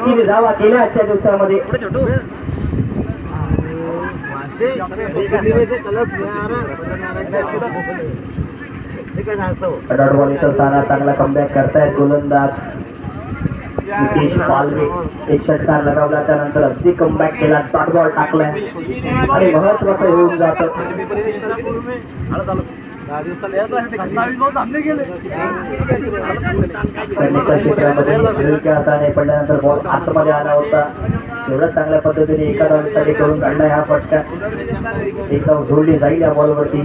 3 धावा केल्या आजच्या दिवसामध्ये. डॉट बॉलचा सारा चांगला कमबॅक करतायत गोलंदाज नितेश पालवे. एक षटकार लगावला त्यानंतर अगदी कमबॅक केला, डॉट बॉल टाकलाय आणि महत्वाचं होऊन जातं. क्षेत्रामध्ये पडल्यानंतर बॉल आतमध्ये आला होता. एवढ्या चांगल्या पद्धतीने एका धावेसाठी करून काढलाय हा फटका. एक धाव जोडली जाईल या बॉलवरती.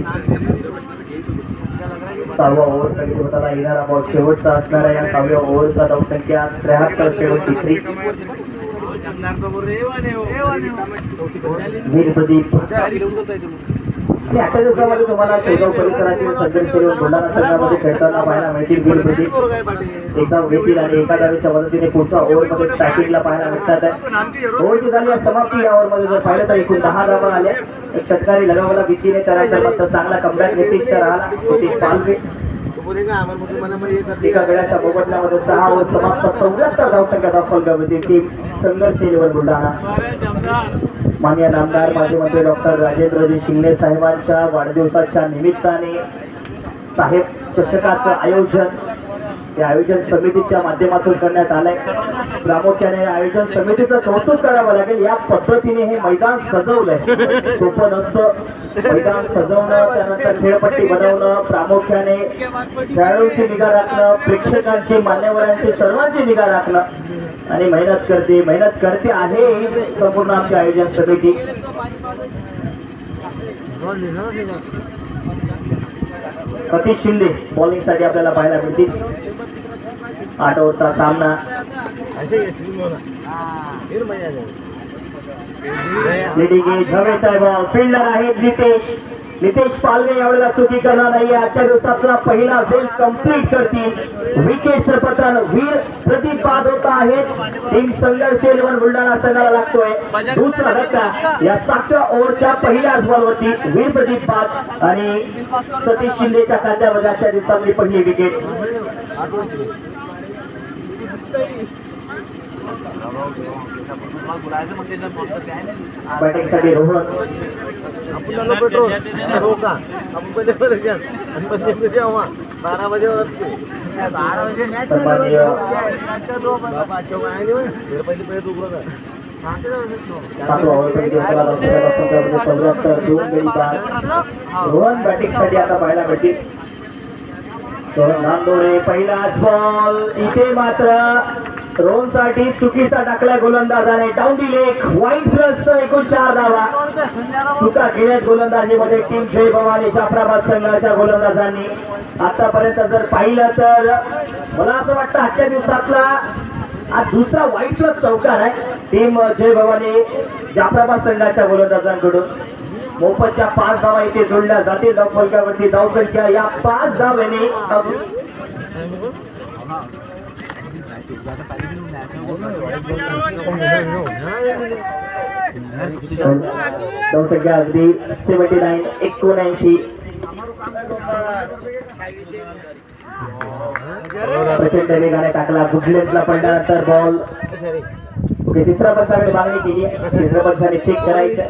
6व्या ओव्हरसाठी होताना येणारा बॉल शेवटचा असणार आहे. या 6व्या ओव्हरचा धावसंख्या 73 शेवटची 3. वीरप्रदीप आजच्या दिवसामध्ये तुम्हाला शेगाव परिसरातील संघर्ष बुलढाणा संघामध्ये खेळताना पाहायला मिळतील. वीरप्रदीप एकदा घेतील आणि एका धावेच्या मदतीने पुढच्या ओव्हरमध्ये स्ट्रायकिंगला पाहायला मिळतात. ओव्हरची झाली समाप्ती. या ओव्हरमध्ये जर पाहिलं तर एकूण 10 धावा आल्या. एक षटकारी लगावला भीतीने करायचा मात्र चांगला कमबॅक नितीशचा राहिला. नितीश पालवे एका वेळाच्या मोबदल्यामध्ये 6 ओव्हर समाप्त. 74 धावसंख्या दाखवली टीम संघर्ष 11 बुलढाणा. माननीय नामदार माजी मंत्री डॉक्टर राजेंद्रजी शिंगणे साहेबांच्या वाढदिवसाच्या निमित्ताने साहेब चषकाचं आयोजन या आयोजन समितीच्या माध्यमातून करण्यात आलंय. प्रामुख्याने आयोजन समितीचं कौतुक करावं लागेल. या पद्धतीने हे मैदान सजवलंय. सोपं नसतं मैदान सजवणं, त्यानंतर खेळपट्टी बनवणं, प्रामुख्याने खेळाडूंची निगा राखणं, प्रेक्षकांची, मान्यवरांची, सर्वांची निगा राखणं आणि मेहनत करते आहे संपूर्ण आमची आयोजन समिती. सतीश शिंदे बॉलिंग साठी आपल्याला पाहायला मिळतील. 8 ओव्हरचा सामना. बॉल फिल्डर आहेत नितेश पालवे. यावेळेला चुकी करणार नाही. आजच्या दिवसातला पहिला फेल कंप्लीट करतील. विकेटचं पतन वीर प्रदीप बाद होत आहेत. टीम संघर्ष 11 बुलढाणा संघाला लागतोय. दुसरा धक्का या 7व्या ओव्हरच्या पहिल्याच बॉलवरती. वीर प्रदीप बाद आणि सतीश शिंदेच्या खात्यामध्ये आजच्या दिवसातली पहिली विकेट. बॅटिंग साठी रोहन. रोहन बॅटिंग साठी आता पाहायला भेटतील. नांदोडे पहिलाच बॉल. इथे मात्र रोहन साठी चुकीचा टाकला गोलंदाजाने. डाऊन दी लेग वाईट प्लस एकूण 4 धावा. चुका केल्यात गोलंदाजीमध्ये टीम जय भवानी जाफराबाद संघाच्या गोलंदाजांनी. आतापर्यंत जर पाहिलं तर मला असं वाटतं आजच्या दिवसातला आज दुसरा वाईट प्लस चौकार आहे टीम जय भवानी जाफराबाद संघाच्या गोलंदाजांकडून. मोफतच्या 5 धावा इथे जोडल्या जातील. धावफलकावरती धावसंख्या या 5 धावांनी धावसंख्या अगदी 79 79. प्रचंड वेगाने टाकला. गुडलेसला पडल्यानंतर बॉल. ओके, तिसऱ्या पक्षाकडे मागणी केली आहे. तिसऱ्या पक्षाने चेक करायचं.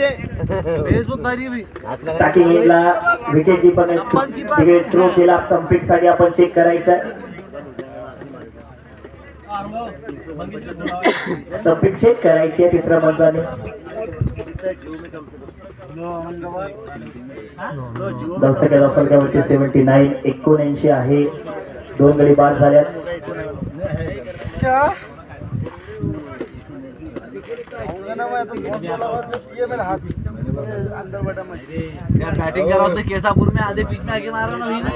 स्टार्टिंग इनला विकेट कीपरने विकेट थ्रो केला. स्टंपिंग साठी आपण चेक करायचं. स्टंपिंग चेक करायची आहे तिसऱ्या मंचाने. धावसंख्या दाखवल्यावरती 79 79 आहे. 2 गडी बाद झाल्यात. बैटिंग कर रहा था केसापुर में आधे बीच में आके मारा ना वही ना।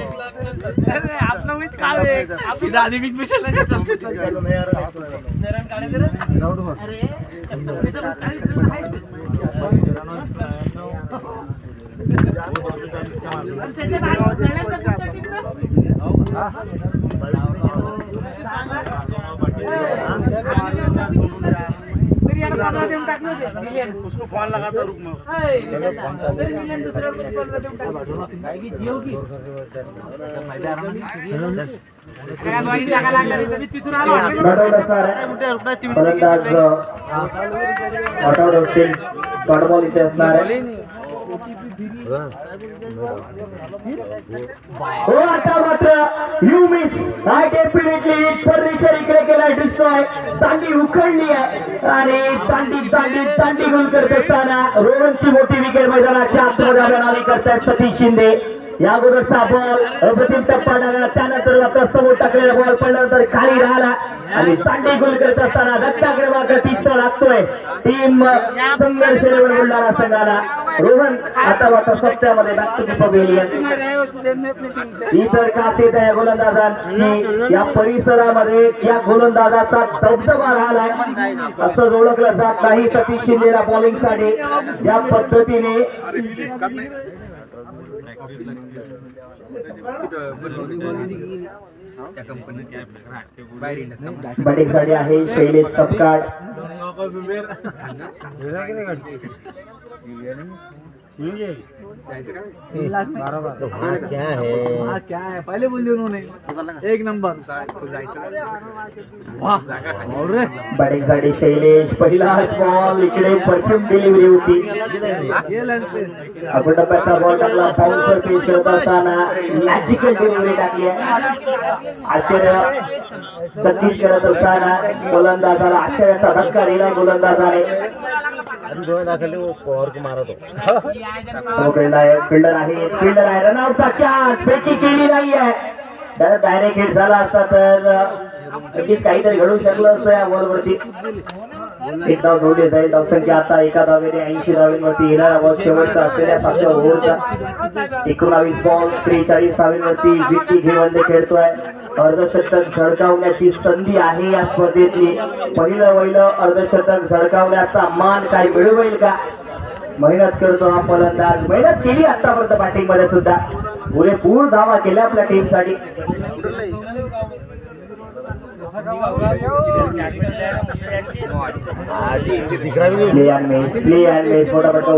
अरे आपने विच का है आप सीधा आधे बीच में चला गया चलते चलते रन काढे दे रे अरे उसको फोन लगा दो रुक में घडवलं सर फलंदाज ऑटोवर असतील डॉटबॉल इथे असणार आहे हो आता मात्र you miss I definitely furniture इकडे केला डिस्ट्रॉय दांडी उखडली आहे आणि दांडी गोल करत असताना रोहनची मोठी विकेट मैदानाच्या आतमध्ये आली करतायत सतीश शिंदे या अगोदरचा बॉल अप्रतिम टप्पा टाकला त्यानंतर आता समोर टाकलेला बॉल पडल्यानंतर खाली राहिला आणि दांडी गोल करत असताना धक्का क्रमांक 30 लागतोय टीम संघर्ष लेवल बुलढाणा संघाला रोहन आता वाटतं सत्यामध्ये बॅक टू दी पवेलियन इतर कासेत आहे गोलंदाजांनी या परिसरामध्ये या गोलंदाजाचा दबदबा राहिलाय असं ओळखलं जात नाही सतीश शिंदेला बॉलिंग साठी ज्या पद्धतीने बॅटिंग साठी आहे शैलेश सपकाळ क्या है पहले बोल दिया उन्होंने एक नंबर बॅटिंग साठी शैलेश पहिला बॉल इकडे परफ्यूम डिलिव्हरी होती आपण टप्प्याचा बॉल टाकला बाउन्सर पिच करत असताना मॅजिकल डिलिव्हरी टाकली आश्चर्य चकित करत असताना गोलंदाजाला आश्चर्याचा धक्का दिला गोलंदाजाने फिल्डर आहे रनआउटचा चान्स पैकी केली नाही आहे त्याला डायरेक्ट हिट झाला असता तर नक्कीच काहीतरी घडू शकलं असतं या बॉलवरती एक धाव जोडली जाईल धावसंख्या आता एका धावेने 80 धावेवरती येणारा बॉल शेवटचा असलेल्या 7व्या ओव्हरचा 19 बॉल 43 धावेवरती विकी घेवंदे खेळतोय अर्धशतक झळकावण्याची संधी आहे या स्पर्धेतली पहिलं अर्धशतक झळकावण्याचा मान काय मिळवेल का मेहनत करतो हा फलंदाज मेहनत केली आतापर्यंत बॅटिंग मध्ये सुद्धा पुरेपूर धावा केल्या आपल्या टीम साठी प्ले अँड मेस फटाफट